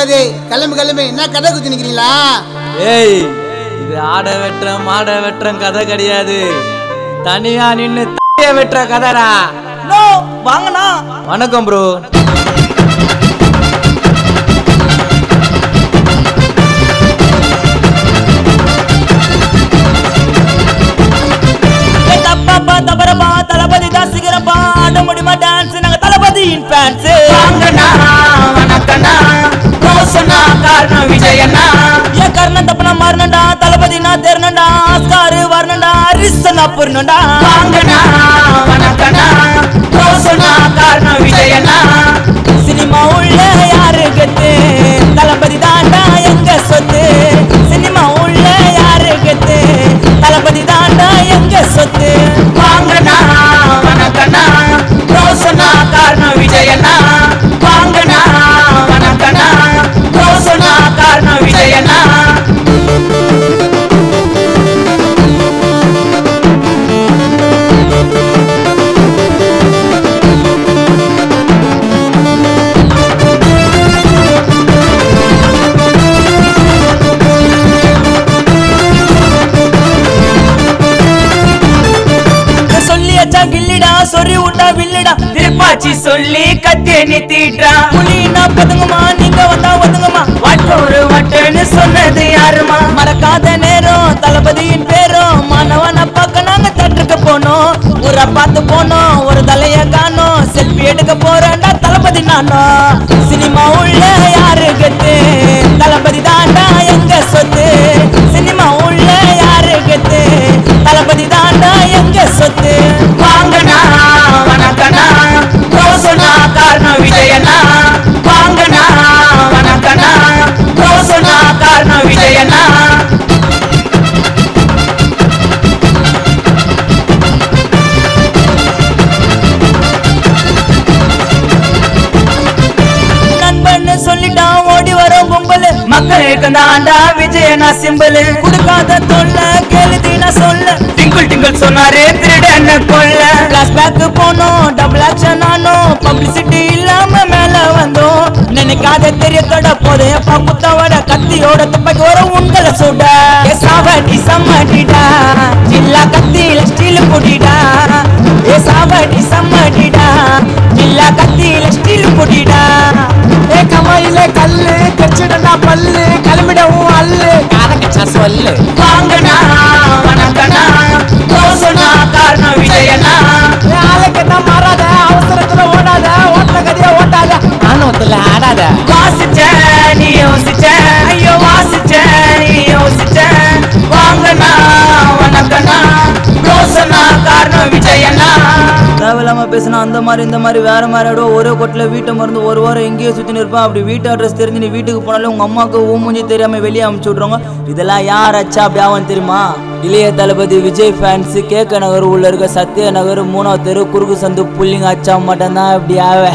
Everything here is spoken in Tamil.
கூடாது. கிளம்பு கிளம்பு. என்ன கதை குத்தி நிக்கிறீங்களா? ஏய், இது ஆட வெற்றம் மாட வெற்றம் கதை கிடையாது. தனியா நின்னு வெற்ற கதைடா. வாங்கண்ணா. வணக்கம் ப்ரோ. தபரபா தளபதி தாசிகரப்பா ஆட முடியுமா டான்ஸ்? நாங்க தளபதியின் ஃபேன்ஸ். வாங்கண்ணா வணக்கண்ணா ரோசனா காரணம் விஜயண்ணா. ஏன் கர்ணன் தப்பனா மாறனடா தளபதி நான் தேர்னடா ஆஸ்கார் வரனடா ரிசனா புர்னடா. வாங்கண்ணா வணக்கண்ணா ரோசனா காரணம் விஜயண்ணா. சினிமா உள்ள யாரு கத்து? தளபதி தாண்டா எங்க சொத்து. சினிமா உள்ள யாரு கத்து? தளபதி தாண்டா எங்க சொத்து. வாங்கண்ணா வணக்கண்ணா ரோசனா காரணம் விஜயண்ணா. வாங்கண்ணா வணக்கண்ணா ரோசனா காரணம் விஜயண்ணா. கில்லிடா சொறி விட்டா வில்லிடா திருப்பாச்சி சொல்லி கத்தேனி தீட்டா. புலினா பதுங்கம்மா நீங்க வந்தா ஒதுங்கம்மா. வட்டோரு வட்டேன்னு சொன்னது யாருமா? மறக்காத நேரம் தளபதியின் பேரும். மாணவன பக்கம் நாங்க தட்டுக்க போனோம். ஊரை பார்த்து போனோம் ஒரு தலைய காணோம். செல்ஃபி எடுக்க போறேன்டா தளபதி நானோ. சினிமா உள்ள யாரு கத்து? தளபதி தாண்டா எங்க சொத்து. சினிமா உள்ள யாரு கத்து? தளபதி தாண்டா எங்க சொத்து. வாங்கண்ணா வணக்கண்ணா ரோசனா காரணம் விஜயண்ணா. வாங்கண்ணா வணக்கண்ணா ரோசனா காரணம் விஜயண்ணா. நண்பன்னு சொல்லிட்டான் ஓடி வரும் கும்பல். மக்களுக்கு தாண்டா விஜயண்ணா சிம்பிள். கொடுக்காத தொல்ல கேளுதினா சொல்ல. டிங்கிள் டிங்கிள் சொன்னாரே திருடன கொல்ல. பிளாஷ்பேக் போனோம் டபுள் ஆக்ஷன் ஆனோம். பப்ளிசிட்டி இல்லாம மேல வந்தோம். நினைக்காத தெரியத்தோட போதைய பங்குத்தோட கத்தியோட துப்பாக்கி வர உங்களை சுட. சாவடி சம்மடிடா ஜில்லா கத்தியில ஸ்டீல் புடிடா. ஏ சாவடி சம்மடிடா ஜில்லா கத்தியில ஸ்டீல் புடிடா. ஏ கமையில கல்லு கச்சிடா பல்லு கிளம்பிடவும் அல்லு காரக்கச்சா சொல்லு. வாங்கண்ணா வணக்கண்ணா ரோசனா காரணம் விஜயண்ணா. ஆளுக்குன்னா மாறாத அவசரத்துல ஓடாத ஓட்ட கதைய ஓட்டாத ஆனவத்துல ஆடாத. வாசிச்ச நீ யோசிச்ச ஐயோ வாசிச்ச நீ யோசிச்ச. வாங்கண்ணா வணக்கண்ணா ரோசனா காரணம் விஜயண்ணா. தேவையில்லாம பேசினா அந்த மாதிரி இந்த மாதிரி வேற மாதிரி ஆடும். ஒரே கொட்டில் வீட்டை மருந்து ஒரு வாரம் எங்கேயோ சுற்றி நிற்பான். அப்படி வீட்டு அட்ரஸ் தெரிஞ்சு நீ வீட்டுக்கு போனாலும் உங்க அம்மாவுக்கு மூஞ்சி தெரியாம வெளியே அமுச்சு விட்ருவாங்க. இதெல்லாம் யார் அச்சா அப்படி ஆகும் தெரியுமா? இளைய தளபதி விஜய் ஃபேன்ஸ் கேக்க நகர் உள்ள இருக்க சத்யா நகர் 3வது தெரு குறுக்கு சந்து புள்ளிங்க அச்சா மட்டும்தான் அப்படி ஆவே.